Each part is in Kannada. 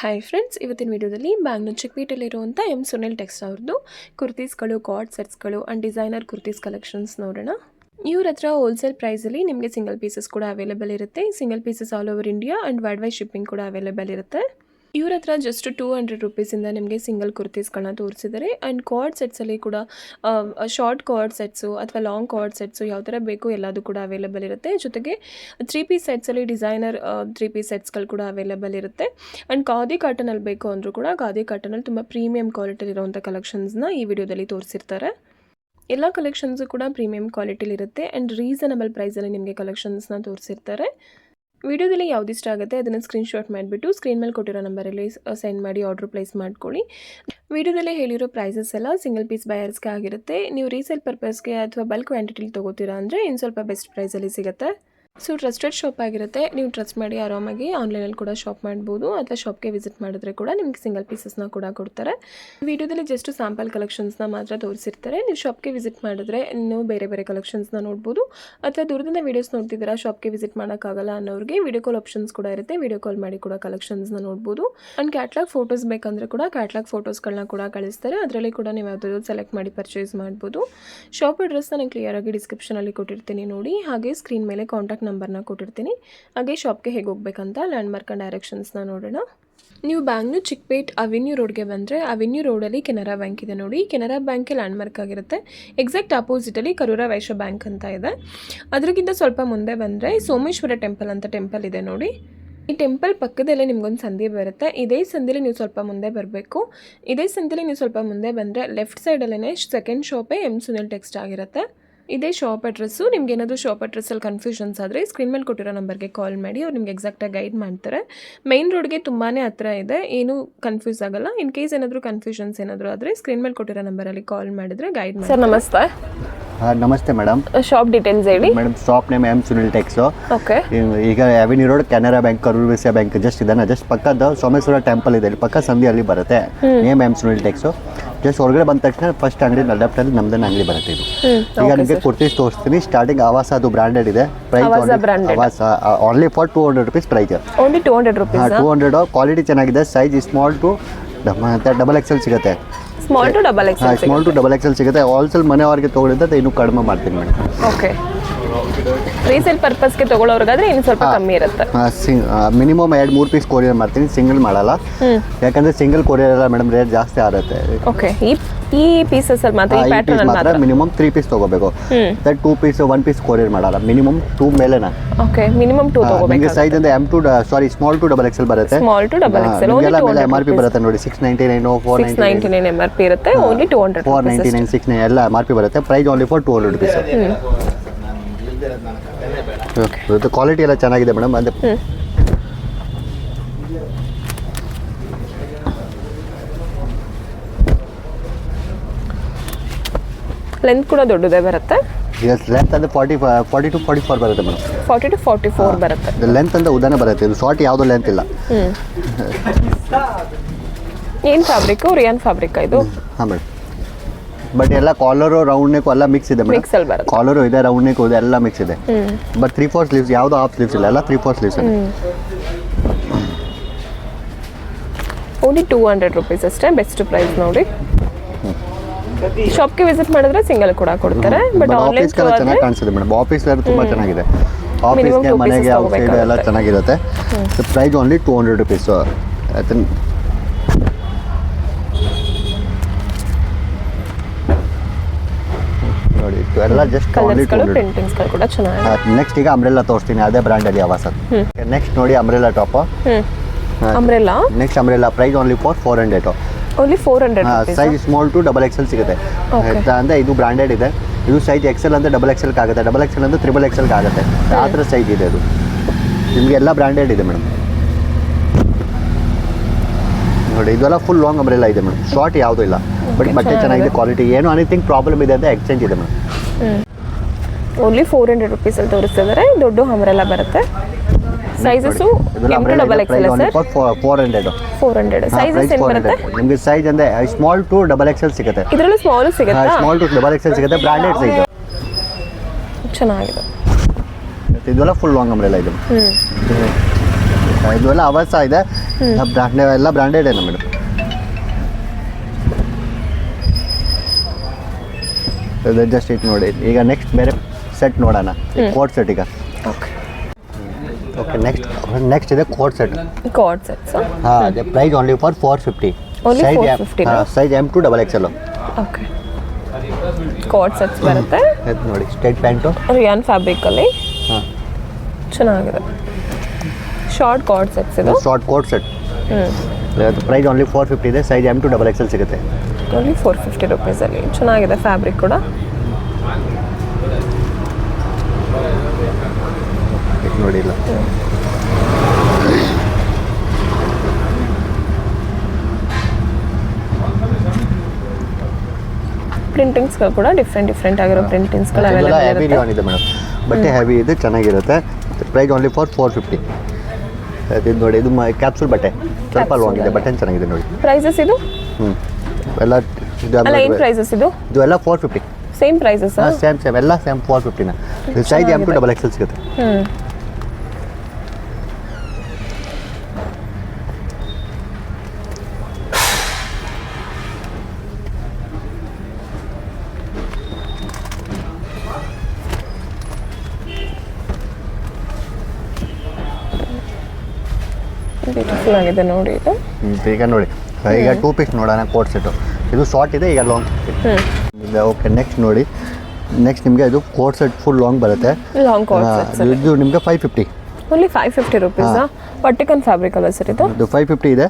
ಹಾಯ್ ಫ್ರೆಂಡ್ಸ್, ಇವತ್ತಿನ ವಿಡಿಯೋದಲ್ಲಿ ಬ್ಯಾಂಗ್ಳೂರ್ ಚಿಕ್ಕಪೇಟೆಯಲ್ಲಿರುವಂಥ ಎಂ ಸುನಿಲ್ ಟೆಕ್ಸ್ ಅವ್ರದ್ದು ಕುರ್ತೀಸ್ಗಳು, ಕಾರ್ಡ್ ಸೆಟ್ಸ್ಗಳು ಆ್ಯಂಡ್ ಡಿಸೈನರ್ ಕುರ್ತೀಸ್ ಕಲೆಕ್ಷನ್ಸ್ ನೋಡೋಣ. ಇವ್ರ ಹತ್ರ ಹೋಲ್ಸೇಲ್ ಪ್ರೈಸಲ್ಲಿ ನಿಮಗೆ ಸಿಂಗಲ್ ಪೀಸಸ್ ಕೂಡ ಅವೈಲೇಬಲ್ ಇರುತ್ತೆ. Single pieces all over India and worldwide shipping ಕೂಡ ಅವೈಲೇಬಲ್ ಇರುತ್ತೆ. ಇವ್ರ ಹತ್ರ ಜಸ್ಟ್ 200 ರೂಪೀಸಿಂದ ನಿಮಗೆ ಸಿಂಗಲ್ ಕುರ್ತೀಸ್ಗಳನ್ನ ತೋರಿಸಿದ್ದಾರೆ. ಆ್ಯಂಡ್ ಕಾರ್ಡ್ ಸೆಟ್ಸಲ್ಲಿ ಕೂಡ ಶಾರ್ಟ್ ಕಾರ್ಡ್ ಸೆಟ್ಸು ಅಥವಾ ಲಾಂಗ್ ಕಾರ್ಡ್ ಸೆಟ್ಸು ಯಾವ ಥರ ಬೇಕು ಎಲ್ಲದು ಕೂಡ ಅವೈಲೇಬಲ್ ಇರುತ್ತೆ. ಜೊತೆಗೆ 3 ಪೀಸ್ ಸೆಟ್ಸಲ್ಲಿ ಡಿಸೈನರ್ 3 ಪೀಸ್ ಸೆಟ್ಸ್ಗಳು ಕೂಡ ಅವೈಲೇಬಲ್ ಇರುತ್ತೆ. ಆ್ಯಂಡ್ ಖಾದಿ ಕಾಟನಲ್ಲಿ ಬೇಕು ಅಂದರೂ ಕೂಡ ಖಾದಿ ಕಾಟನಲ್ಲಿ ತುಂಬ ಪ್ರೀಮಿಯಂ ಕ್ವಾಲಿಟಿಲಿರುವಂಥ ಕಲೆಕ್ಷನ್ಸ್ನ ಈ ವಿಡಿಯೋದಲ್ಲಿ ತೋರಿಸಿರ್ತಾರೆ. ಎಲ್ಲ ಕಲೆಕ್ಷನ್ಸು ಕೂಡ ಪ್ರೀಮಿಯಂ ಕ್ವಾಲಿಟಿಲಿರುತ್ತೆ ಆ್ಯಂಡ್ ರೀಸನಬಲ್ ಪ್ರೈಸಲ್ಲಿ ನಿಮಗೆ ಕಲೆಕ್ಷನ್ಸ್ನ ತೋರಿಸಿರ್ತಾರೆ. ವಿಡಿಯೋದಲ್ಲಿ ಯಾವ್ದು ಇಷ್ಟ ಆಗುತ್ತೆ ಅದನ್ನು ಸ್ಕ್ರೀನ್ಶಾಟ್ ಮಾಡಿಬಿಟ್ಟು ಸ್ಕ್ರೀನ್ ಮೇಲೆ ಕೊಟ್ಟಿರೋ ನಂಬರಲ್ಲಿ ಸೆಂಡ್ ಮಾಡಿ ಆರ್ಡ್ರ್ ಪ್ಲೇಸ್ ಮಾಡ್ಕೊಳ್ಳಿ. ವಿಡಿಯೋದಲ್ಲಿ ಹೇಳಿರೋ ಪ್ರೈಸಸ್ ಎಲ್ಲ ಸಿಂಗಲ್ ಪೀಸ್ ಬಯರ್ಸ್ಗೆ ಆಗಿರುತ್ತೆ. ನೀವು ರೀಸೇಲ್ ಪರ್ಪಸ್ಗೆ ಅಥವಾ ಬಲ್ಕ್ ಕ್ವಾಂಟಿಟಿಲಿ ತೊಗೋತೀರಾ ಅಂದರೆ ಇನ್ನು ಸ್ವಲ್ಪ ಬೆಸ್ಟ್ ಪ್ರೈಸಲ್ಲಿ ಸಿಗುತ್ತೆ. ಸೊ ಟ್ರಸ್ಟೆಡ್ ಶಾಪ್ ಆಗಿರುತ್ತೆ. ನೀವು ಟ್ರಸ್ಟ್ ಮಾಡಿ ಆರಾಮಾಗಿ ಆನ್ಲೈನಲ್ಲಿ ಕೂಡ ಶಾಪ್ ಮಾಡ್ಬೋದು ಅಥವಾ ಶಾಪ್ಗೆ ವಿಸಿಟ್ ಮಾಡಿದ್ರೆ ಕೂಡ ನಿಮಗೆ ಸಿಂಗಲ್ ಪೀಸಸ್ನ ಕೂಡ ಕೊಡ್ತಾರೆ. ವಿಡಿಯೋದಲ್ಲಿ ಜಸ್ಟ್ ಸ್ಯಾಂಪಲ್ ಕಲೆಕ್ಷನ್ಸ್ನ ಮಾತ್ರ ತೋರಿಸಿರ್ತಾರೆ. ನೀವು ಶಾಪ್ಗೆ ವಿಸಿಟ್ ಮಾಡಿದ್ರೆ ಇನ್ನೂ ಬೇರೆ ಬೇರೆ ಕಲೆಕ್ಷನ್ಸ್ನ ನೋಡ್ಬೋದು. ಅಥವಾ ದೂರದಿಂದ ವೀಡಿಯೋಸ್ ನೋಡ್ತಿದ್ದೀರಾ, ಶಾಪ್ಗೆ ವಿಸಿಟ್ ಮಾಡೋಕ್ಕಾಗಲ್ಲ ಅನ್ನೋರಿಗೆ ವಿಡಿಯೋ ಕಾಲ್ ಆಪ್ಷನ್ಸ್ ಕೂಡ ಇರುತ್ತೆ. ವಿಡಿಯೋ ಕಾಲ್ ಮಾಡಿ ಕೂಡ ಕಲೆಕ್ಷನ್ಸ್ನ ನೋಡ್ಬೋದು. ಆ್ಯಂಡ್ ಕ್ಯಾಟ್ಲಾಗ್ ಫೋಟೋಸ್ ಬೇಕಂದರೆ ಕೂಡ ಕ್ಯಾಟ್ಲಾಗ್ ಫೋಟೋಸ್ಗಳನ್ನ ಕೂಡ ಕಳಿಸ್ತಾರೆ. ಅದರಲ್ಲಿ ಕೂಡ ನೀವು ಯಾವುದಾದ್ರು ಸೆಲೆಕ್ಟ್ ಮಾಡಿ ಪರ್ಚೇಸ್ ಮಾಡ್ಬೋದು. ಶಾಪ್ ಅಡ್ರೆಸ್ನ ನಾನು ಕ್ಲಿಯರಾಗಿ ಡಿಸ್ಕ್ರಿಪ್ಷನಲ್ಲಿ ಕೊಟ್ಟಿರ್ತೀನಿ ನೋಡಿ. ಹಾಗೆ ಸ್ಕ್ರೀನ್ ಮೇಲೆ ಕಾಂಟ್ಯಾಕ್ಟ್ ನಂಬರ್ನ ಕೊಟ್ಟಿರ್ತೀನಿ. ಹಾಗೆ ಶಾಪ್ಗೆ ಹೇಗೆ ಹೋಗ್ಬೇಕಂತ ಲ್ಯಾಂಡ್ಮಾರ್ಕ್ ಆ್ಯಂಡ್ ಡೈರೆಕ್ಷನ್ಸ್ನ ನೋಡೋಣ. ನೀವು ಬ್ಯಾಂಗ್ಳೂರ್ ಚಿಕ್ಕಪೇಟ್ ಅವೆನ್ಯೂ ರೋಡ್ಗೆ ಬಂದರೆ ಅವೆನ್ಯೂ ರೋಡಲ್ಲಿ ಕೆನರಾ ಬ್ಯಾಂಕ್ ಇದೆ ನೋಡಿ. ಕೆನರಾ ಬ್ಯಾಂಕೇ ಲ್ಯಾಂಡ್ಮಾರ್ಕ್ ಆಗಿರುತ್ತೆ. ಎಕ್ಸಾಕ್ಟ್ ಆಪೋಸಿಟಲ್ಲಿ ಕರೂರ ವೈಶ್ಯ ಬ್ಯಾಂಕ್ ಅಂತ ಇದೆ. ಅದಕ್ಕಿಂತ ಸ್ವಲ್ಪ ಮುಂದೆ ಬಂದರೆ ಸೋಮೇಶ್ವರ ಟೆಂಪಲ್ ಅಂತ ಟೆಂಪಲ್ ಇದೆ ನೋಡಿ. ಈ ಟೆಂಪಲ್ ಪಕ್ಕದಲ್ಲೇ ನಿಮ್ಗೊಂದು ಸಂಧಿ ಬರುತ್ತೆ. ಇದೇ ಸಂಧಿಲಿ ನೀವು ಸ್ವಲ್ಪ ಮುಂದೆ ಬರಬೇಕು. ಇದೇ ಸಂಧಿಲಿ ನೀವು ಸ್ವಲ್ಪ ಮುಂದೆ ಬಂದರೆ ಲೆಫ್ಟ್ ಸೈಡಲ್ಲೇ ಸೆಕೆಂಡ್ ಶಾಪೇ ಎಂ ಸುನಿಲ್ ಟೆಕ್ಸ್ಟ್ ಆಗಿರುತ್ತೆ. ಇದೇ ಶಾಪ್ ಅಡ್ರೆಸ್ಸು. ನಿಮ್ಗೆ ಏನಾದರೂ ಶಾಪ್ ಅಡ್ರೆಸ್ಸಲ್ಲಿ ಕನ್ಫ್ಯೂಷನ್ಸ್ ಆದರೆ ಸ್ಕ್ರೀನ್ ಮೇಲೆ ಕೊಟ್ಟಿರೋ ನಂಬರ್ಗೆ ಕಾಲ್ ಮಾಡಿ, ಅವ್ರು ನಿಮ್ಗೆ ಎಕ್ಸಾಕ್ಟಾಗಿ ಗೈಡ್ ಮಾಡ್ತಾರೆ. ಮೈನ್ ರೋಡ್ಗೆ ತುಂಬಾ ಹತ್ರ ಇದೆ, ಏನೂ ಕನ್ಫ್ಯೂಸ್ ಆಗಲ್ಲ. ಇನ್ ಕೇಸ್ ಏನಾದರೂ ಕನ್ಫ್ಯೂಷನ್ಸ್ ಏನಾದರೂ ಆದರೆ ಸ್ಕ್ರೀನ್ ಮೇಲೆ ಕೊಟ್ಟಿರೋ ನಂಬರಲ್ಲಿ ಕಾಲ್ ಮಾಡಿದರೆ ಗೈಡ್ ಮಾಡಿ. ಸರ್ ನಮಸ್ತೆ. ನಮಸ್ತೆ ಮೇಡಮ್. ಶಾಪ್ ಡೀಟೇಲ್ಸ್ ಹೇಳಿ madam. Shop name M Sunil Tex. Okay. ಈಗ avenue road Canara bank, Karur Vysya bank just ಇದೆ. ಜಸ್ಟ್ ಪಕ್ಕದ ಸೋಮೇಶ್ವರ ಟೆಂಪಲ್ ಇದೆ, ಇಲ್ಲಿ ಪಕ್ಕ ಸಂಧಿಯಲ್ಲಿ ಬರುತ್ತೆ. Name M Sunil Tex. Just ಹೊರಗಡೆ ಬಂದ ತಕ್ಷಣ ಫಸ್ಟ್ ಅಂಗಡಿ ಲೆಫ್ಟಲ್ಲಿ ನಮ್ದೇನು ಅಂಗಡಿ ಬರುತ್ತೆ. ಇದು ಈಗ ನಿಮಗೆ ಕುರ್ತೀಸ್ ತೋರಿಸ್ತೀನಿ. ಸ್ಟಾರ್ಟಿಂಗ್ ಆವಾಸ, ಅದು ಬ್ರಾಂಡೆಡ್ ಇದೆ. ಪ್ರೈಸ್ ಆವಾಸ only for 200 rupees price. Only 200 rupees. 200. Quality ಚೆನ್ನಾಗಿದೆ. Size small to double XL ಸಿಗುತ್ತೆ. Small to double XL. Small to double XL ಸಿಗುತ್ತೆ. ಹೋಲ್ಸೇಲ್ ಮನೆಯವ್ರಿಗೆ ತೊಗೊಂಡಿದ್ದೆ ಇನ್ನೂ ಕಡಿಮೆ ಮಾಡ್ತೀನಿ ಮೇಡಮ್. ಓಕೆ. ರೀಸೇಲ್ ಪರ್ಪಸ್ಗೆ ತೊಗೊಳ್ಳೋರ್ಗಾದ್ರೆ ಇನ್ನು ಸ್ವಲ್ಪ ಕಮ್ಮಿ ಇರುತ್ತೆ. ಮಿನಿಮಮ್ 2-3 ಪೀಸ್ ಕೊರಿಯರ್ ಮಾಡ್ತೀನಿ, ಸಿಂಗಲ್ ಮಾಡಲ್ಲ. ಯಾಕಂದ್ರೆ ಸಿಂಗಲ್ ಕೊರಿಯರ್ ಎಲ್ಲ ಮೇಡಮ್ ರೇಟ್ ಜಾಸ್ತಿ ಆಗುತ್ತೆ. ಓಕೆ. ಈ ಪೀಸಸ್ ಅಲ್ಲಿ ಮಾತ್ರ, ಈ ಪ್ಯಾಟರ್ನ್ ಅಲ್ಲಿ ಮಾತ್ರ ಮಿನಿಮಮ್ 3 ಪೀಸ್ ತಗೋಬೇಕು. 2 ಪೀಸ್ 1 ಪೀಸ್ ಕೊರಿಯರ್ ಮಾಡಲ್ಲ. ಮಿನಿಮಮ್ 2 ಮೇಲೆನಾ. ಓಕೆ. ಮಿನಿಮಮ್ 2 ತಗೋಬೇಕು. ನಿಮಗೆ ಸೈಜ್ ಅಂದ್ರೆ ಸ್ಮಾಲ್ ಟು ಡಬಲ್ ಎಕ್ಸೆಲ್ ಬರುತ್ತೆ. Small to double XL only MRP ಬರುತ್ತೆ ನೋಡಿ. 699 499 MRP ಇರುತ್ತೆ. ಓನ್ಲಿ 200 499 699 ಎಲ್ಲ MRP ಬರುತ್ತೆ. Price only for 200 rupees. Quality ಎಲ್ಲ ಚೆನ್ನಾಗಿದೆ ಮೇಡಮ್. ಅಂದ್ರೆ ಲೆಂತ್ ಕೂಡ ದೊಡ್ಡದೇ ಬರುತ್ತೆ. ಲೆಂತ್ ಅಂದ್ರೆ 40 to 44 ಬರುತ್ತೆ ಮೇಡಮ್. 40 to 44 ಬರುತ್ತೆ. ಲೆಂತ್ ಅಂದ್ರೆ ಉದಾನ ಬರುತ್ತೆ. ಇದು ಶಾರ್ಟ್ ಯಾವುದೋ ಲೆಂತ್ ಇಲ್ಲ. ಏನು ಫ್ಯಾಬ್ರಿಕ್? ರಿಯಾನ್ ಫ್ಯಾಬ್ರಿಕ್ ಇದು. ಹಾಂ ಮೇಡಮ್. ಬಟ್ ಎಲ್ಲ ಕಾಲರು ರೌಂಡ್ ನೆಕ್ ಎಲ್ಲ ಮಿಕ್ಸ್ ಇದೆ ಮೇಡಮ್. ಕಾಲರು ಇದೆ, ರೌಂಡ್ ನೆಕ್ ಇದೆ, ಎಲ್ಲ ಮಿಕ್ಸ್ ಇದೆ. ಬಟ್ 3/4 ಸ್ಲೀವ್ಸ್, ಯಾವುದು ಹಾಫ್ ಸ್ಲೀವ್ಸ್ ಇಲ್ಲ, ಎಲ್ಲ 3/4 ಸ್ಲೀವ್ಸ್ ಇದೆ. ಓನ್ಲಿ 200 ರೂಪೀಸ್ ಅಷ್ಟೇ. ಬೆಸ್ಟ್ ಪ್ರೈಸ್ ನೋಡಿ. ಶಾಪ್ಗೆ ವಿಸಿಟ್ ಮಾಡಿದ್ರೆ ಸಿಂಗಲ್ ಕೂಡ ಕೊಡ್ತಾರೆ. ಬಟ್ ಆನ್ಲೈನ್ ಚೆನ್ನಾಗಿ ಕಾಣಿಸುತ್ತೆ ಮೇಡಮ್. ಆಫೀಸ್ ವೇರ್ ತುಂಬಾ ಚೆನ್ನಾಗಿದೆ. ಆಫೀಸ್ಗೆ, ಮನೆಗೆ, ಔಟ್ಸೈಡ್ ಎಲ್ಲ ಚೆನ್ನಾಗಿರುತ್ತೆ. Price only 200 rupees. ನೋಡಿ ಎಲ್ಲ ಜಸ್ಟ್ ಓನ್ಲಿ 200. ಪ್ರಿಂಟಿಂಗ್ಸ್ ಕೂಡ ಚೆನ್ನಾಗಿದೆ. ನೆಕ್ಸ್ಟ್ ಈಗ ಅಂಬ್ರೆಲ್ಲಾ ತೋರಿಸ್ತೀನಿ. ಅದೇ ಬ್ರ್ಯಾಂಡ್ ಅಲ್ಲಿ ಆವಾಸ. ನೆಕ್ಸ್ಟ್ ನೋಡಿ umbrella top. Umbrella. Next umbrella price only for 400. Only 400 rupees. Size small to double XL ಸಿಗುತ್ತೆ. ಅಂದ್ರೆ ಇದು ಬ್ರಾಂಡೆಡ್ ಇದೆ. ಇದು ಸೈಜ್ ಎಕ್ಸೆಲ್ ಅಂದ್ರೆ ಡಬಲ್ ಎಕ್ಸೆಲ್ ಆಗುತ್ತೆ, ಡಬಲ್ ಎಕ್ಸೆಲ್ ಅಂದ್ರೆ ತ್ರಿಬಲ್ ಎಕ್ಸೆಲ್ ಆಗುತ್ತೆ. ಆ ಥರ ಸೈಜ್ ಇದೆ. ಇದು ನಿಮಗೆ ಎಲ್ಲ ಬ್ರಾಂಡೆಡ್ ಇದೆ ಮೇಡಮ್. ನೋಡಿ ಇದೆಲ್ಲ ಫುಲ್ ಲಾಂಗ್ ಅಂಬ್ರೆಲ್ಲಾ ಇದೆ ಮೇಡಮ್. ಶಾರ್ಟ್ ಯಾವುದೂ ಇಲ್ಲ. ಬಟ್ ಬಟ್ಟೆ ಚೆನ್ನಾಗಿದೆ, ಕ್ವಾಲಿಟಿ. ಏನು ಅನಿಥಿಂಗ್ ಪ್ರಾಬ್ಲಮ್ ಇದೆ ಅಂತ ಎಕ್ಸ್ಚೇಂಜ್ ಇದೆ ಮೇಡಮ್. ಓನ್ಲಿ 400 ರೂಪೀಸ್ ಅಲ್ಲಿ ತೋರಿಸ್ತಿದ್ದಾರೆ. ದೊಡ್ಡ ಅಂಬ್ರೆಲ್ಲಾ ಬರುತ್ತೆ. Sizes double XL sir. 400 sizes ಏನು ಬರುತ್ತೆ ನಿಮಗೆ? ಸೈಜ್ ಅಂದ್ರೆ ಸ್ಮಾಲ್ ಟು ಡಬಲ್ ಎಕ್ಸೆಲ್ ಸಿಗುತ್ತೆ. ಇದರಲ್ಲೂ ಸ್ಮಾಲ್ ಸಿಗುತ್ತೆ. ಸ್ಮಾಲ್ ಟು ಡಬಲ್ ಎಕ್ಸೆಲ್ ಸಿಗುತ್ತೆ. ಬ್ರಾಂಡೆಡ್ ಸೈಜ್ ಚೆನ್ನಾಗಿದೆ. ಇದೆಲ್ಲ ಫುಲ್ ಲಾಂಗ್ ಅಂಬ್ರೆಲ್ಲಾ ಇದು. ಇದೆಲ್ಲ ಅವಸ ಇದೆ. ಎಲ್ಲ ಬ್ರಾಂಡೆಡ್ ಏನು ಮೇಡಮ್. ಜಸ್ಟ್ ಇದು ನೋಡಿ. ಈಗ ನೆಕ್ಸ್ಟ್ ಬೇರೆ ಸೆಟ್ ನೋಡೋಣ, ಕೋಟ್ ಸೆಟ್ ಈಗ. ಓಕೆ ನೆಕ್ಸ್ಟ್ ಇದೆ ಕೋಟ್ ಸೆಟ್. Coord sets. ಹಾಂ, ಅದೇ ಪ್ರೈಸ್ ಓನ್ಲಿ ಫಾರ್ 450. Only 450 ನಾ? Size M to XXL. Okay, coord sets ಬರುತ್ತೆ. ಇದು ನೋಡಿ ಸ್ಟ್ರೈಟ್ ಪ್ಯಾಂಟು, ರಿಯಾನ್ ಫ್ಯಾಬ್ರಿಕಲ್ಲಿ. ಹಾಂ, ಚೆನ್ನಾಗಿದೆ. ಶಾರ್ಟ್ ಕಾರ್ಡ್ ಸೆಟ್ಸ್ ಇದು. Short coord set. Price only 450 ಇದೆ. ಸೈಜ್ M to XXL ಸಿಗುತ್ತೆ. ಓನ್ಲಿ 450 ರುಪೀಸಲ್ಲಿ. ಚೆನ್ನಾಗಿದೆ ಫ್ಯಾಬ್ರಿಕ್ ಕೂಡ. ನೋಡಿ ಇಲ್ಲ, ಪ್ರಿಂಟಿಂಗ್ಸ್ಗಳು ಕೂಡ ಡಿಫ್ರೆಂಟ್ ಆಗಿರೋ ಪ್ರಿಂಟಿಂಗ್ಸ್ಗಳು ಅವೈಲೇಬಲ್ ಹೆವಿ ಇರುತ್ತೆ. ಇದೆ ಮೇಡಮ್, ಬಟ್ಟೆ ಹೆವಿ ಇದೆ, ಚೆನ್ನಾಗಿರುತ್ತೆ. Price only for 450. ಇದು ನೋಡಿ, ಇದು ಕ್ಯಾಪ್ಸೂಲ್ ಬಟ್ಟೆ, ಸ್ವಲ್ಪ ಲಾಂಗ್ ಇದೆ, ಬಟ್ಟೆ ಚೆನ್ನಾಗಿದೆ ನೋಡಿ. ಪ್ರೈಸಸ್ ಇದು ಎಲ್ಲ ಅಲ್ಲ, ಏನು ಪ್ರೈಸಸ್ ಇದು? ಇದು ಎಲ್ಲ 450. Same prices? ಸೇಮ್ ಎಲ್ಲ ಸೇಮ್ 450ನ. ಇದು ಸೈಜ್ M to XXL ಸಿಗುತ್ತೆ. ಬ್ಯೂಟಿಫುಲ್ ಆಗಿದೆ ನೋಡಿ ಇದು. ಈಗ ನೋಡಿ, ಈಗ 2 ಪೀಸ್ ನೋಡೋಣ ಕೋಟ್ ಸೆಟ್ಟು. ಇದು ಶಾರ್ಟ್ ಇದೆ, ಈಗ ಲಾಂಗ್ ಇದೆ. ಓಕೆ, ನೆಕ್ಸ್ಟ್ ನೋಡಿ. ನೆಕ್ಸ್ಟ್ ನಿಮಗೆ ಇದು ಕೋಟ್ ಸೆಟ್ ಫುಲ್ ಲಾಂಗ್ ಬರುತ್ತೆ. ಲಾಂಗ್ ಕಾರ್ಡ್ ಸೆಟ್ಸ್ ಇದು ನಿಮಗೆ 550. Only 550 rupees. ವಾಟಿಕನ್ ಫ್ಯಾಬ್ರಿಕ್ ಅಲ್ಲ ಸರ್ ಇದು? ಇದು 550 ಇದೆ.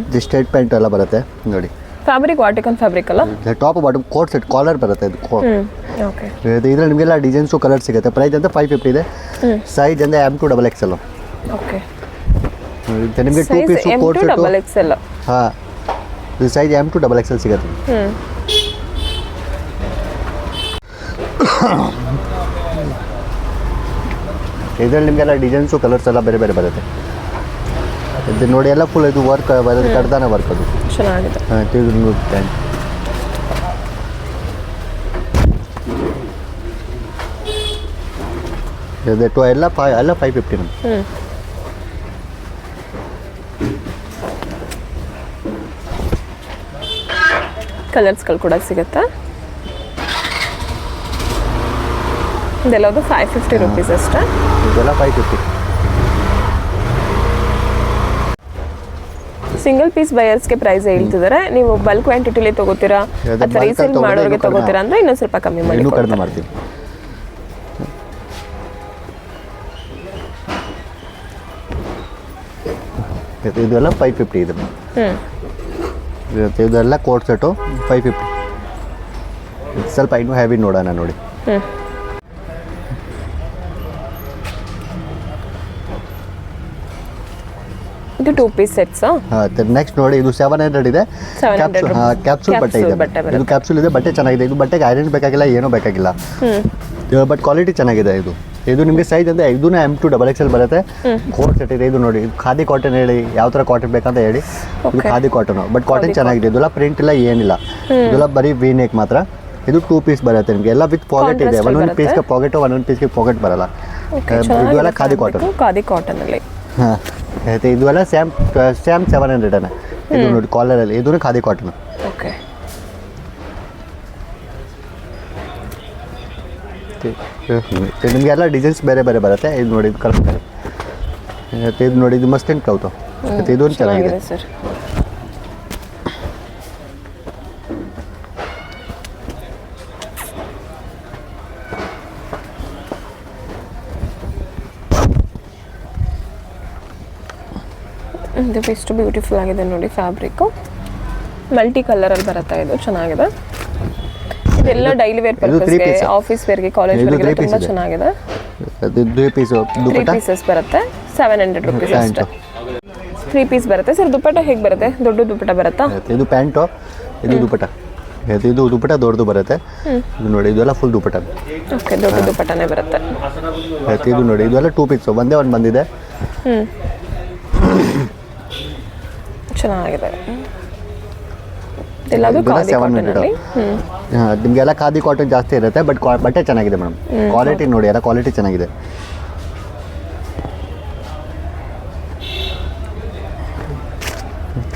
ಇದು ಸ್ಟ್ರೈಟ್ ಪ್ಯಾಂಟ್ ಎಲ್ಲ ಬರುತ್ತೆ ನೋಡಿ. ಫ್ಯಾಬ್ರಿಕ್ ವಾಟಿಕನ್ ಫ್ಯಾಬ್ರಿಕ್ ಅಲ್ಲ? Top bottom coord set collar ಬರುತ್ತೆ ಇದು. ಓಕೆ, ಇದ್ರಲ್ಲಿ ನಿಮಗೆಲ್ಲ ಡಿಸೈನ್ಸು ಕಲರ್ ಸಿಗುತ್ತೆ. ಪ್ರೈಸ್ ಅಂತ 550 ಇದೆ. ಸೈಜ್ ಅಂದರೆ M to XXL. ಓಕೆ, ನಿಮಗೆ 2 ಪೀಸ್ ಕೋಟ್ ಸೆಟ್. XXL. ಹಾಂ, ಇದು ಸೈಜ್ M to XXL ಸಿಗುತ್ತೆ. ಇದರಲ್ಲಿ ನಿಮಗೆಲ್ಲ ಡಿಸೈನ್ಸು ಕಲರ್ಸ್ ಎಲ್ಲ ಬೇರೆ ಬೇರೆ ಬರುತ್ತೆ. ಇದು ನೋಡಿ, ಎಲ್ಲ ಫುಲ್ ಇದು ವರ್ಕ್ ಬರೋದು, ಕಡ್ದಾನ ವರ್ಕ್ ಅದು. ಚೆನ್ನಾಗಿದೆ. ಹಾಂ, ಇದು ನೋಡಿ ಪ್ಯಾಂಟ್. ಇದು ಎಲ್ಲ 550 ನಮ್ಗೆ. ಕಲರ್ಸ್ಗಳು ಕೂಡ ಸಿಗುತ್ತೆ. ಇದೆಲ್ಲದು 550 ರುಪೀಸ್ ಅಷ್ಟೇ. ಇದೆಲ್ಲ 550. ಸಿಂಗಲ್ ಪೀಸ್ ಬಯರ್ಸ್ಗೆ ಪ್ರೈಸ್ ಹೇಳ್ತಿದ್ದಾರೆ. ನೀವು ಬಲ್ಕ್ ಕ್ವಾಂಟಿಟಿಲಿ ತಗೋತೀರಾ ಅಥವಾ ರೀಸೇಲ್ ಮಾಡೋರಿಗೆ ತಗೋತೀರಾ ಅಂದ್ರೆ ಇನ್ನೊಂದು ಸ್ವಲ್ಪ ಕಮ್ಮಿ ಮಾಡಿ ಇನ್ನೂ ಕಡಿಮೆ ಮಾಡ್ತೀವಿ. ಇದೆಲ್ಲ 550 ಇದೆ. ಇದೆಲ್ಲ ಕೋಟ್ ಸೆಟ್ಟು 550. ಸ್ವಲ್ಪ ಇನ್ನೂ ಹೆವಿ ನೋಡೋಣ ನೋಡಿ. ಇದು 2 ಪೀಸ್ ಸೆಟ್ಸ್. ನೆಕ್ಸ್ಟ್ ನೋಡಿ, ಇದು 700 ಇದೆ. 700 ಕ್ಯಾಪ್ಸೂಲ್ ಬಟ್ಟೆ ಇದೆ. ಇದು ಕ್ಯಾಪ್ಸೂಲ್ ಇದೆ, ಬಟ್ಟೆ ಚೆನ್ನಾಗಿದೆ. ಇದು ಬಟ್ಟೆಗೆ ಐರನ್ ಬೇಕಾಗಿಲ್ಲ, ಏನೂ ಬೇಕಾಗಿಲ್ಲ. ಬಟ್ ಕ್ವಾಲಿಟಿ ಚೆನ್ನಾಗಿದೆ. ಇದು ನಿಮಗೆ ಸೈಜ್ ಅಂದರೆ ಇದೂ M to XXL ಬರುತ್ತೆ. ಕೋಟ್ ಸೆಟ್ ಇದೆ. ಇದು ನೋಡಿ, ಇದು ಖಾದಿ ಕಾಟನ್ ಹೇಳಿ, ಯಾವ ಥರ ಕಾಟನ್ ಬೇಕಂತ ಹೇಳಿ. ಇದು ಖಾದಿ ಕಾಟನ್, ಬಟ್ ಕಾಟನ್ ಚೆನ್ನಾಗಿದೆ. ಇದೆಲ್ಲ ಪ್ರಿಂಟ್ ಇಲ್ಲ, ಏನಿಲ್ಲ. ಇದೆಲ್ಲ ಬರೀ ವಿ ನೆಕ್ ಮಾತ್ರ. ಇದು 2 ಪೀಸ್ ಬರುತ್ತೆ ನಿಮಗೆ. ಎಲ್ಲ ವಿತ್ ಪಾಕೆಟ್ ಇದೆ. ಒಂದೊಂದು ಪೀಸ್ಗೆ ಪಾಕೆಟು, ಒಂದೊಂದು ಪೀಸ್ಗೆ ಪಾಕೆಟ್ ಬರಲ್ಲ. ಇದೆಲ್ಲ ಖಾದಿ ಕಾಟನ್. ಖಾದಿ ಕಾಟನ್ ಅಲ್ಲಿ. ಹಾಂ, ಆಯ್ತು. ಇದೆಲ್ಲ ಸ್ಯಾಮ್ 700 ಇದು ನೋಡಿ, ಕಾಲರಲ್ಲಿ. ಇದೂ ಖಾದಿ ಕಾಟನ್. ಓಕೆ, ನಿಮಗೆಲ್ಲ ಡಿಸೈನ್ಸ್ ಬೇರೆ ಬೇರೆ ಬರುತ್ತೆ. ಇದು ನೋಡಿ, ಇದು ಕಲರ್ ಬೇರೆ. ಇದು ನೋಡಿ, ಇದು ಮಸ್ತ್ ಕ್ಲೌತು. ಇದೂ ಚೆನ್ನಾಗಿದೆ ಸರ್. ಇದು ಎಷ್ಟು ಬ್ಯೂಟಿಫುಲ್ ಆಗಿದೆ ನೋಡಿ ಫ್ಯಾಬ್ರಿಕ್ಕು. ಮಲ್ಟಿ ಕಲರಲ್ಲಿ ಬರುತ್ತೆ. ಇದು ಚೆನ್ನಾಗಿದೆ. ಇದೆಲ್ಲ ಡೈಲಿ ವೇರ್ ಪರ್ಪಸ್ಗೆ, ಆಫೀಸ್ ವೇರ್ಗೆ, ಕಾಲೇಜ್ ವೇರ್ಗೆ ತುಂಬ ಚೆನ್ನಾಗಿದೆ. ಅದು 3 ಪೀಸ್ 3 ಪೀಸಸ್ ಬರುತ್ತೆ. 700 ರುಪೀಸ್ ಅಷ್ಟೇ. 3 ಪೀಸ್ ಬರುತ್ತೆ ಸರ್. ದುಪ್ಪಟ್ಟ ಹೇಗೆ ಬರುತ್ತೆ? ದೊಡ್ಡ ದುಪ್ಪಟ್ಟ ಬರುತ್ತಾ? ಇದು ಪ್ಯಾಂಟು, ಇದು ದುಪ್ಪಟ್ಟ. ಇದು ದುಪ್ಪಟ್ಟ ದೊಡ್ಡದು ಬರುತ್ತೆ. ಇದು ನೋಡಿ, ಇದೆಲ್ಲ ಫುಲ್ ದುಪ್ಪಟ್ಟ. ಓಕೆ, ದೊಡ್ಡ ದುಪ್ಪಟ್ಟನೇ ಬರುತ್ತೆ. ಇದು ನೋಡಿ, ಇದೆಲ್ಲ 2 ಪೀಸ್, ಒಂದೇ ಒಂದು ಬಂದಿದೆ. ಚೆನ್ನಾಗಿದೆ. ಎಲ್ಲದು ಖಾದಿ ಕಾಟನ್ ಅಲ್ಲಿ. ನಿಮಗೆಲ್ಲ ಖಾದಿ ಕಾಟನ್ ಜಾಸ್ತಿ ಇರುತ್ತೆ, ಬಟ್ ಬಟ್ಟೆ ಚೆನ್ನಾಗಿದೆ ಮೇಡಮ್. ಕ್ವಾಲಿಟಿ ನೋಡಿ, ಎಲ್ಲ ಕ್ವಾಲಿಟಿ ಚೆನ್ನಾಗಿದೆ.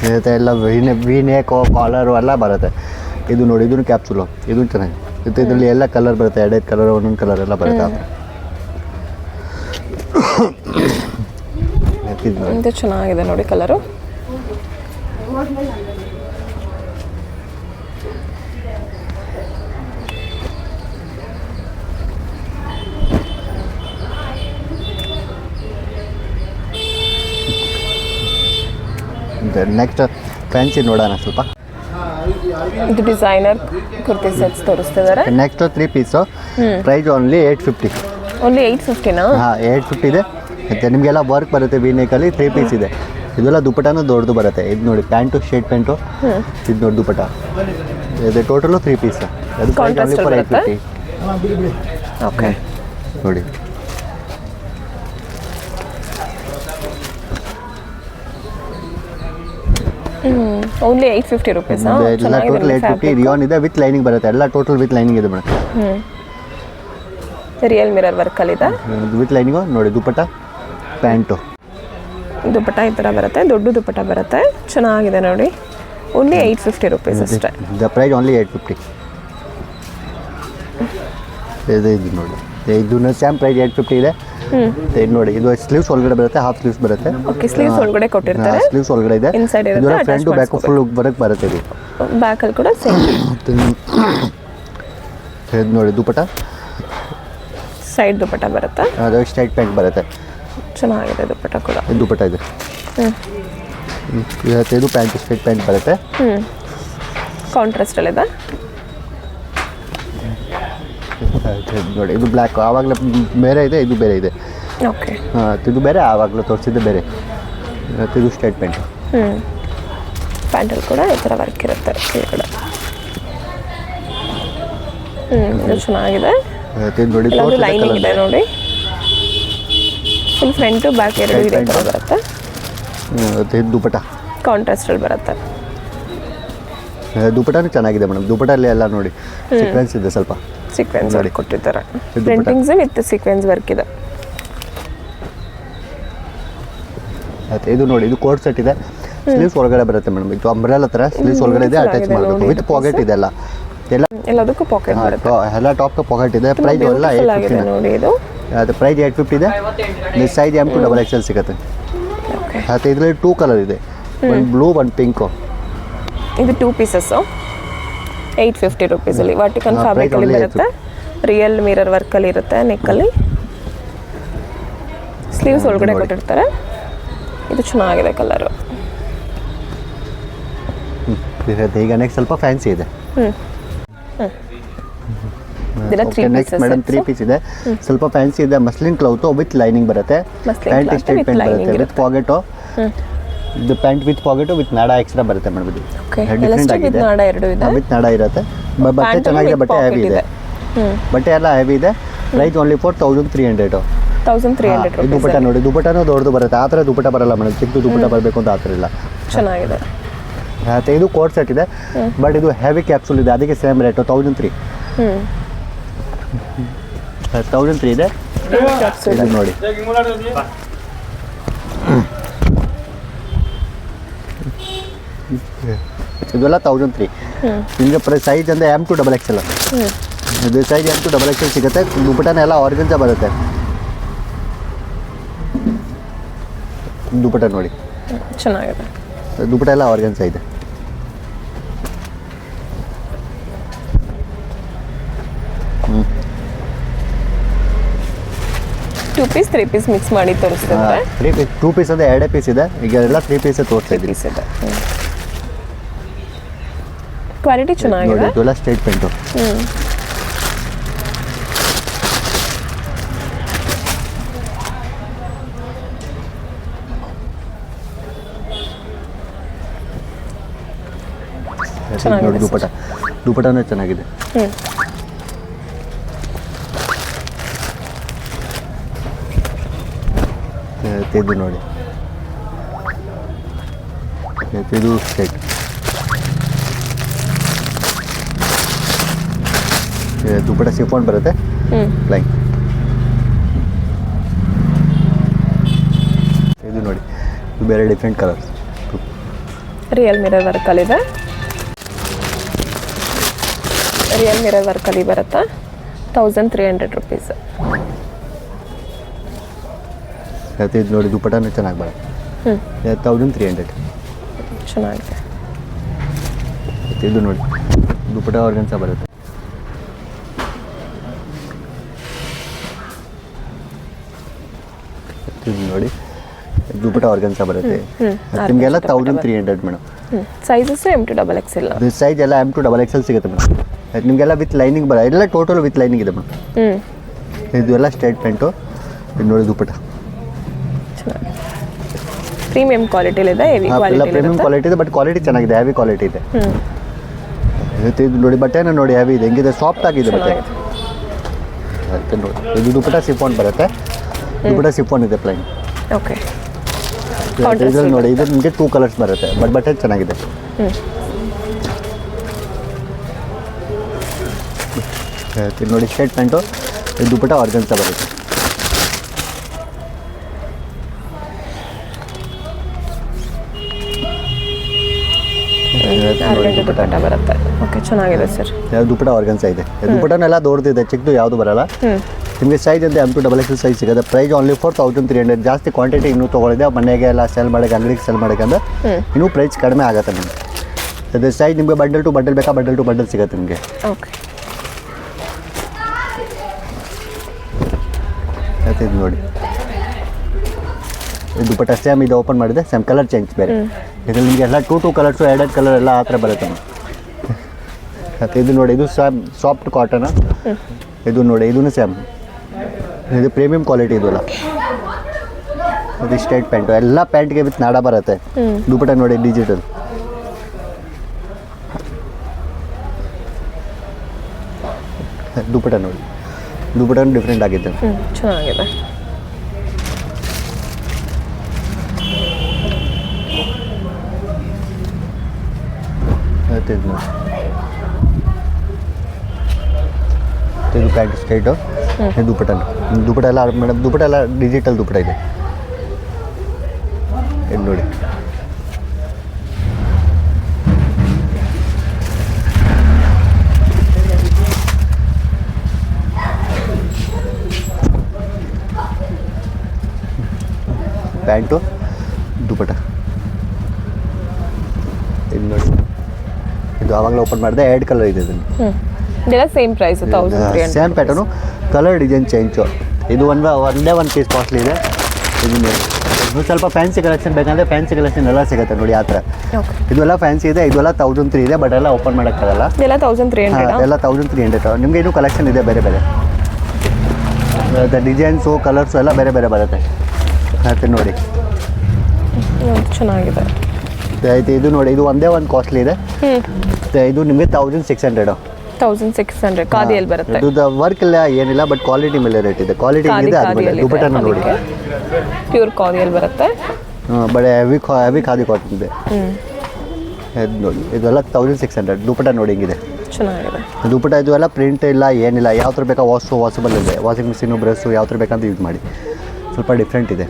ಮತ್ತೆ ಎಲ್ಲ ವಿ ನೆಕ್ ಕಾಲರು ಎಲ್ಲ ಬರುತ್ತೆ. ಇದು ನೋಡಿ ಇದನ್ನು ಕ್ಯಾಪ್ಸುಲು, ಇದು ಚೆನ್ನಾಗಿ ಮತ್ತು ಇದರಲ್ಲಿ ಎಲ್ಲ ಕಲರ್ ಬರುತ್ತೆ, ಎರಡೆರಡು ಕಲರ್ ಒಂದೊಂದು ಕಲರ್ ಎಲ್ಲ ಬರುತ್ತೆ. ಇದು ಚೆನ್ನಾಗಿದೆ ನೋಡಿ ಕಲರು. ನೆಕ್ಸ್ಟ್ ಫ್ಯಾನ್ಸಿ ನೋಡೋಣ ಸ್ವಲ್ಪ. ಇದು ಡಿಸೈನರ್ ಕುರ್ತಿ ಸೆಟ್ಸ್ ತೋರಿಸ್ತಿದ್ದಾರೆ. Next 3 piece, price only 850. Only 850ನಾ? ಹಾಂ 850 ಇದೆ. ಮತ್ತು ನಿಮಗೆಲ್ಲ ವರ್ಕ್ ಬರುತ್ತೆ ವಿ ನೆಕಲ್ಲಿ. 3 ಪೀಸ್ ಇದೆ. ಇದೆಲ್ಲ ದುಪ್ಪಟನೂ ದೊಡ್ಡದು ಬರುತ್ತೆ. ಇದು ನೋಡಿ ಪ್ಯಾಂಟು, ಶರ್ಟ್ ಪ್ಯಾಂಟು, ಇದು ನೋಡಿ ದುಪ್ಪಟ. ಇದು ಟೋಟಲು 3 ಪೀಸ್. ಅದು ಪ್ರೈಸ್ ಓನ್ಲಿ ಫಾರ್ 850. ಓಕೆ ನೋಡಿ ಓನ್ಲಿ 850 ರುಪೀಸ್. ಎಲ್ಲ ಟೋಟಲ್ 850. ರಿಯಾನ್ ಇದೆ ವಿತ್ ಲೈನಿಂಗ್ ಬರುತ್ತೆ. ಎಲ್ಲ ಟೋಟಲ್ ವಿತ್ ಲೈನಿಂಗ್ ಇದೆ ಮೇಡಮ್. ರಿಯಲ್ ಮಿರರ್ ವರ್ಕಲ್ಲಿದೆ ವಿತ್ ಲೈನಿಂಗು. ನೋಡಿ ದುಪ್ಪಟ, ಪ್ಯಾಂಟು, ದುಪ್ಪಟ ಈ ಥರ ಬರುತ್ತೆ. ದೊಡ್ಡ ದುಪ್ಪಟ ಬರುತ್ತೆ, ಚೆನ್ನಾಗಿದೆ ನೋಡಿ. ಓನ್ಲಿ 850 ರುಪೀಸ್ ಅಷ್ಟೇ. The price only 850. ಇದು ನೋಡಿ ಇದು ಸೇಮ್ ಪ್ರೈಸ್ 850 ಇದೆ. ಇದು ನೋಡಿ ಇದು ಸ್ಲೀವ್ಸ್ ಒಳಗಡೆ ಬರುತ್ತೆ, ಹಾಫ್ ಸ್ಲೀವ್ಸ್ ಬರುತ್ತೆ. ಓಕೆ, ಸ್ಲೀವ್ಸ್ ಒಳಗಡೆ ಕೊಟ್ಟಿರ್ತಾರೆ. ಸ್ಲೀವ್ಸ್ ಒಳಗಡೆ ಇದೆ. ಇನ್ಸೈಡ್ ಇದು ಇರುತ್ತೆ, ಫ್ರಂಟ್ ಟು ಬ್ಯಾಕ್ ಫುಲ್ ಬರಕ್ಕೆ ಬರುತ್ತೆ. ಇದು ಬ್ಯಾಕ್ ಅಲ್ಲಿ ಕೂಡ ಸೇಮ್. ಇದು ನೋಡಿ ದುಪ್ಪಟ, ಸೈಡ್ ದುಪ್ಪಟ ಬರುತ್ತೆ. ಅದು ಸ್ಟ್ರೈಟ್ ಪ್ಯಾಂಟ್ ಬರುತ್ತೆ. ಚೆನ್ನಾಗಿದೆ ದುಪ್ಪಟ ಕೂಡ. ಇದು ದುಪ್ಪಟ ಇದೆ. ಇದು ಪ್ಯಾಂಟ್ ಸ್ಟ್ರೈಟ್ ಪ್ಯಾಂಟ್ ಬರುತ್ತೆ. ಕಾಂಟ್ರಾಸ್ಟ್ ಅಲ್ಲಿದೆ ನೋಡಿ. ಇದು ಬ್ಲ್ಯಾಕ್, ಆವಾಗಲೇ ಬೇರೆ ಇದೆ, ಇದು ಬೇರೆ ಇದೆ. ಓಕೆ, ಇದು ಬೇರೆ, ಆವಾಗಲೇ ತೋರಿಸಿದ್ದು ಬೇರೆ. ಇದು ಸ್ಟ್ರೈಟ್ ಪ್ಯಾಂಟ್. ಪ್ಯಾಂಟಲ್ಲಿ ಕೂಡ ಈ ಥರ ವರ್ಕ್ ಇರುತ್ತೆ ಈ ಕಡೆ. ಇದು ಚೆನ್ನಾಗಿದೆ. ನೋಡಿ ಲೈನಿಂಗ್ ಇದೆ ನೋಡಿ. ಫುಲ್ ಫ್ರಂಟ್ ಬ್ಯಾಕ್ ಎರಡು ಇದೇ ಥರ ಬರುತ್ತೆ. ಇದು ದುಪ್ಪಟ ಕಾಂಟ್ರಾಸ್ಟಲ್ಲಿ ಬರುತ್ತೆ. ದುಪ್ಪಟನೂ ಚೆನ್ನಾಗಿದೆ ಮೇಡಮ್. ದುಪ್ಪಟಲ್ಲಿ ಎಲ್ಲ ನೋಡಿ ಸೀಕ್ವೆನ್ಸ್ ಇದೆ, ಸ್ವಲ್ಪ ಸೀಕ್ವೆನ್ಸ್ ವರ್ಕ್ ಕೊಟ್ಟಿದ್ದಾರೆ. ಪ್ರಿಂಟಿಂಗ್ಸ್ ವಿತ್ ಸೀಕ್ವೆನ್ಸ್ ವರ್ಕ್ ಇದೆ. ಮತ್ತೆ ಇದು ನೋಡಿ ಇದು ಕೋಟ್ ಸೆಟ್ ಇದೆ. ಸ್ಲೀವ್ಸ್ ಒಳಗಡೆ ಬರುತ್ತೆ ಮೇಡಮ್. ಇದು ಅಂಬ್ರೆಲಾ ಥರ ಸ್ಲೀವ್ಸ್ ಒಳಗಡೆ ಇದೆ, ಅಟ್ಯಾಚ್ ಮಾಡಬೇಕು. ವಿತ್ ಪಾಕೆಟ್ ಇದೆ. ಎಲ್ಲ ಎಲ್ಲದಕ್ಕೂ ಪಾಕೆಟ್ ಬರುತ್ತೆ. ಎಲ್ಲ ಟಾಪ್ ಪಾಕೆಟ್ ಇದೆ. ಪ್ರೈಸ್ ಎಲ್ಲ 850 ನೋಡಿ. ಇದು ಅದು ಪ್ರೈಸ್ 850 ಇದೆ. ಇದು ಸೈಜ್ M to XXL ಸಿಗುತ್ತೆ. ಮತ್ತು ಇದರಲ್ಲಿ 2 ಕಲರ್ ಇದೆ, ಒಂದು ಬ್ಲೂ ಒಂದು ಪಿಂಕು. ಇದು 2 ಪೀಸಸ್ಸು 850 ರುಪೀಸಲ್ಲಿ. ವಾಟಿಕನ್ ಫ್ಯಾಬ್ರಿಕಲ್ಲಿ ಬರುತ್ತೆ. ರಿಯಲ್ ಮಿರರ್ ವರ್ಕಲ್ಲಿ ಇರುತ್ತೆ. ನೆಕ್ಕಲ್ಲಿ ಸ್ಲೀವ್ಸ್ ಒಳಗಡೆ ಕೊಟ್ಟಿರ್ತಾರೆ. ಇದು ಚೆನ್ನಾಗಿದೆ ಕಲರು. ಈಗ ನೆಕ್ಸ್ಟ್ ಸ್ವಲ್ಪ ಫ್ಯಾನ್ಸಿ ಇದೆ. ನೆಕ್ಸ್ಟ್ ಮೇಡಮ್ 3 ಪೀಸ್ ಇದೆ. ಸ್ವಲ್ಪ ಫ್ಯಾನ್ಸಿ ಇದೆ. ಮಸ್ಲಿನ್ ಕ್ಲೌತು ವಿತ್ ಲೈನಿಂಗ್ ಬರುತ್ತೆ. ಪ್ಯಾಂಟ್ ಸ್ಟ್ರೈಟ್ ಪ್ಯಾಂಟ್ ಬರುತ್ತೆ ವಿತ್ ಪಾಕೆಟು. ಇದು ಪ್ಯಾಂಟ್ ವಿತ್ ಪಾಕೆಟು ವಿತ್ ನಾಡ ಎಕ್ಸ್ಟ್ರಾ ಬರುತ್ತೆ ಮೇಡಮ್. ಇದು ಡಿಫ್ರೆಂಟ್ ಆಗಿದೆ. ವಿತ್ ನಾಡ ಇರುತ್ತೆ. ಬಟ್ಟೆ ಚೆನ್ನಾಗಿದೆ, ಬಟ್ಟೆ ಹೆವಿ ಇದೆ. ಬಟ್ಟೆ ಎಲ್ಲ ಹೆವಿ ಇದೆ. Price only for 1300. 1300 ದುಪ್ಪಟ ನೋಡಿ, ದುಪ್ಪಟನೂ ದೊಡ್ಡದು ಬರುತ್ತೆ. ಆ ಥರ ದುಪ್ಪಟ ಬರಲ್ಲ ಮೇಡಮ್. ಚಿಕ್ಕ ದುಪ್ಪಟ ಬರಬೇಕು ಅಂತ ಆ ಥರ ಇಲ್ಲ. ಚೆನ್ನಾಗಿದೆ. ಮತ್ತು ಇದು ಕೋಟ್ ಸೆಟ್ ಇದೆ, ಬಟ್ ಇದು ಹೆವಿ ಕ್ಯಾಪ್ಸೂಲ್ ಇದೆ. ಅದಕ್ಕೆ ಸೇಮ್ ರೇಟು 1003. 1003 ಇದೆ. ಇದು ನೋಡಿ ಇದೆಲ್ಲ 1003. ನಿಮಗೆ ಸೈಜ್ ಅಂದರೆ M to XXL. ಇದು ಸೈಜ್ M to XXL ಸಿಗುತ್ತೆ. ದುಪ್ಪಟನ ಎಲ್ಲ ಆರ್ಗನ್ಜಾ ಬರುತ್ತೆ. ದುಪ್ಪಟ ನೋಡಿ ಚೆನ್ನಾಗಿದೆ. ದುಪ್ಪಟ ಎಲ್ಲ ಆರ್ಗನ್ಜಾ ಇದೆ. ಟೂ ಪೀಸ್ 3 ಪೀಸ್ ಮಿಕ್ಸ್ ಮಾಡಿ ತೋರಿಸ್ತಿದ್ದಾರೆ. 3 ಪೀಸ್ 2 ಪೀಸ್ ಅಂದರೆ 2 ಪೀಸ್ ಇದೆ. ಈಗ ಎಲ್ಲ 3 ಪೀಸೇ ತೋರಿಸ್ತಾ ಇದ್ದೀನಿ. ಕ್ವಾಲಿಟಿ ಚೆನ್ನಾಗಿದೆ. ಇದೆಲ್ಲ ಸ್ಟ್ರೈಟ್ ಪ್ಯಾಂಟು. ನೋಡಿ ದುಪ್ಪಟನೂ ಚೆನ್ನಾಗಿದೆ. ಇದು ನೋಡಿ ಇದು ಸ್ಟ್ರೈಟ್. ದುಪ್ಪಟ ಸಿಫಾನ್ ಬರುತ್ತೆ ಪ್ಲೈನ್. ಇದು ನೋಡಿ ಇದು ಬೇರೆ ಡಿಫ್ರೆಂಟ್ ಕಲರ್ಸ್. ರಿಯಲ್ ಮಿರರ್ ವರ್ಕಲ್ಲಿದೆ. ರಿಯಲ್ ಮಿರರ್ ವರ್ಕಲ್ಲಿ ಬರುತ್ತೆ. 1300 ರುಪೀಸ್. ಮತ್ತು ಇದು ನೋಡಿ ದುಪ್ಪಟನೂ ಚೆನ್ನಾಗಿ ಬರುತ್ತೆ. 1300. ಚೆನ್ನಾಗಿದೆ. ಮತ್ತು ಇದು ನೋಡಿ ದುಪ್ಪಟ ಆರ್ಗನ್ಸ ಬರುತ್ತೆ. ಇದು ನೋಡಿ ದುಪ್ಪಟ ಆರ್ಗನ್ಸ ಬರುತ್ತೆ. ನಿಮಗೆಲ್ಲ 1300 ಮೇಡಮ್. Sizes M2XXL. ಇದು ಸೈಜ್ ಎಲ್ಲ M2XXL ಸಿಗುತ್ತೆ ಮೇಡಮ್. ನಿಮಗೆಲ್ಲ ವಿತ್ ಲೈನಿಂಗ್ ಎಲ್ಲ ಟೋಟಲ್ ವಿತ್ ಲೈನಿಂಗ್ ಇದೆ ಮೇಡಮ್. ಇದು ಎಲ್ಲ ಸ್ಟ್ರೇಟ್ ಪ್ಯಾಂಟು. ಇದು ನೋಡಿ ದುಪ್ಪಟ ಪ್ರೀಮಿಯಂ ಕ್ವಾಲಿಟಿಲಿದೆ. ಎಲ್ಲ ಪ್ರೀಮಿಯಂ ಕ್ವಾಲಿಟಿ ಇದೆ, ಬಟ್ ಕ್ವಾಲಿಟಿ ಚೆನ್ನಾಗಿದೆ, ಹೆವಿ ಕ್ವಾಲಿಟಿ ಇದೆ. ಇದು ನೋಡಿ ಬಟ್ಟೆನ ನೋಡಿ ಹೆವಿ ಇದೆ, ಹೆಂಗಿದೆ ಸಾಫ್ಟ್ ಆಗಿದೆ ಬಟ್ಟೆ. ನೋಡಿ ಇದು ದುಪ್ಪಟ ಸಿಫಾನ್ ಬರುತ್ತೆ. ದುಪ್ಪಟ ಸಿಫಾನ್ ಇದೆ ಪ್ಲೈನ್. ಓಕೆ. ಇದ್ರಲ್ಲಿ ನೋಡಿ ಇದು ನಿಮಗೆ 2 ಕಲರ್ಸ್ ಬರುತ್ತೆ, ಬಟ್ ಬಟ್ಟೆ ಚೆನ್ನಾಗಿದೆ. ಇದು ನೋಡಿ ಶರ್ಟ್ ಪ್ಯಾಂಟು. ಇದು ದುಪ್ಪಟ ಆರ್ಗನ್ಸ ಬರುತ್ತೆ. ದುಪ್ಪಟ ಬರುತ್ತೆ. ಓಕೆ, ಚೆನ್ನಾಗಿದೆ ಸರ್. ದುಪ್ಪಟ ಆರ್ಗನ್ಸ ಇದೆ. ದುಪ್ಪಟನೆಲ್ಲ ದೊಡ್ಡದಿದೆ, ಚಿಕ್ಕದು ಯಾವುದು ಬರಲ್ಲ. ನಿಮಗೆ ಸೈಜ್ ಅಂತ M2XXL ಸೈಜ್ ಸಿಗುತ್ತೆ. Price only 4300. ಜಾಸ್ತಿ ಕ್ವಾಂಟಿಟಿ ಇನ್ನೂ ತೊಗೊಳಿದೆ, ಮನೆಗೆ ಎಲ್ಲ ಸೆಲ್ ಮಾಡೋಕ್ಕೆ, ಅಂಗಡಿಗೆ ಸೆಲ್ ಮಾಡೋಕ್ಕೆ ಅಂದ್ರೆ ಇನ್ನೂ ಪ್ರೈಸ್ ಕಡಿಮೆ ಆಗುತ್ತೆ ನಿಮಗೆ. ಅದೇ ಸೈಜ್ ನಿಮಗೆ ಬಂಡಲ್ ಟು ಬಂಡಲ್ ಬೇಕಾ, ಬಂಡಲ್ ಟು ಬಂಡಲ್ ಸಿಗುತ್ತೆ ನಿಮಗೆ. ಓಕೆ. ಮತ್ತು ಇದು ನೋಡಿ ಇದು ದುಪ್ಪಟ ಸೇಮ್ ಇದು ಓಪನ್ ಮಾಡಿದೆ, ಸೇಮ್ ಕಲರ್ ಚೇಂಜ್ ಬೇರೆ. ಇದರಲ್ಲಿ ನಿಮಗೆ ಎಲ್ಲ 2 ಕಲರ್ಸು, 2 ಕಲರ್ ಎಲ್ಲ ಆ ಥರ ಬರುತ್ತೆ. ಮತ್ತು ಇದು ನೋಡಿ ಇದು ಸಾಫ್ಟ್ ಕಾಟನ್. ಇದು ನೋಡಿ ಇದೂ ಸೇಮ್, ಇದು ಪ್ರೀಮಿಯಂ ಕ್ವಾಲಿಟಿ. ಇದು ಅಲ್ಲ ಇದು ಸ್ಟ್ರೇಟ್ ಪ್ಯಾಂಟು. ಎಲ್ಲ ಪ್ಯಾಂಟ್ಗೆ ವಿತ್ ನಾಡ ಬರುತ್ತೆ. ದುಪ್ಪಟ ನೋಡಿ ಡಿಜಿಟಲ್. ದುಪ್ಪಟ ನೋಡಿ ದುಪ್ಪಟ ಡಿಫ್ರೆಂಟ್ ಆಗಿದೆ, ಚೆನ್ನಾಗಿದೆ. ಇದು ನೋಡಿ ಇದು ಪ್ಯಾಂಟ್ ಸ್ಟ್ರೈಟು. ಇದು ದುಪ್ಪಟ ಎಲ್ಲ ಮೇಡಮ್, ದುಪ್ಪಟ ಎಲ್ಲ ಡಿಜಿಟಲ್ ದುಪ್ಪಟ ಇದೆ. ಇದು ನೋಡಿ ಪ್ಯಾಂಟು ದುಪ್ಪಟ. ಇದು ನೋಡಿ ಇದು ಆವಾಗಲೇ ಓಪನ್ ಮಾಡಿದೆ, 2 ಕಲರ್ ಇದೆ ಇದನ್ನು. ಇದೆಲ್ಲ same price 1300. Same pattern, colour design change. ಇದು ಒಂದೇ ಒಂದು ಪೀಸ್ ಕಾಸ್ಟ್ಲಿ ಇದೆ. ಇದು ಸ್ವಲ್ಪ ಫ್ಯಾನ್ಸಿ ಕಲೆಕ್ಷನ್ ಬೇಕಂದರೆ ಫ್ಯಾನ್ಸಿ ಕಲೆಕ್ಷನ್ ಎಲ್ಲ ಸಿಗುತ್ತೆ ನೋಡಿ ಆ ಥರ. ಇದೆಲ್ಲ ಫ್ಯಾನ್ಸಿ ಇದೆ, ಇದೆಲ್ಲ 1300 ಇದೆ, ಬಟ್ ಎಲ್ಲ ಓಪನ್ ಮಾಡೋಕ್ಕಾಗಲ್ಲ. ಇದೆಲ್ಲ 1300. ಎಲ್ಲ 1300. ನಿಮಗೆ ಇನ್ನೂ ಕಲೆಕ್ಷನ್ ಇದೆ ಬೇರೆ ಬೇರೆ. ಡಿಸೈನ್ಸು ಕಲರ್ಸು ಎಲ್ಲ ಬೇರೆ ಬೇರೆ ಬರುತ್ತೆ. ಮತ್ತು ನೋಡಿ ಚೆನ್ನಾಗಿದೆ. ಆಯ್ತು ಇದು ನೋಡಿ ಇದು ಒಂದೇ ಒಂದು ಕಾಸ್ಟ್ಲಿ ಇದೆ. ಇದು ನಿಮಗೆ 1600. 1600 ಖಾದಿಯಲ್ಲಿ ಬರುತ್ತೆ. ಇದು ವರ್ಕ್ ಇಲ್ಲ ಏನಿಲ್ಲ, ಬಟ್ ಕ್ವಾಲಿಟಿ ಮೇಲೆ ರೇಟ್ ಇದೆ. ಕ್ವಾಲಿಟಿ ಇದೆ ಅದು ದುಪ್ಪಟನ ನೋಡಿ ಪ್ಯೂರ್ ಖಾದಿಯಲ್ಲಿ ಬರುತ್ತೆ. ಬಟ್ ಹೆವಿ ಖಾದಿ ಕಾಟನ್ ಇದೆ. ಇದು ನೋಡಿ ಇದೆಲ್ಲ 1600. ದುಪ್ಪಟ ನೋಡಿ ಹಿಂಗಿದೆ, ಚೆನ್ನಾಗಿದೆ. ದುಪ್ಪಟ ಇದು ಎಲ್ಲ ಪ್ರಿಂಟ್ ಇಲ್ಲ ಏನಿಲ್ಲ, ಯಾವ ಥರ ಬೇಕಾ ವಾಷಬಲ್ ಇದೆ. ವಾಷಿಂಗ್ ಮಿಷಿನು ಬ್ರಷು ಯಾವ ಥರ ಬೇಕಂತ ಯೂಸ್ ಮಾಡಿ. ಸ್ವಲ್ಪ ಡಿಫ್ರೆಂಟ್ ಇದೆ.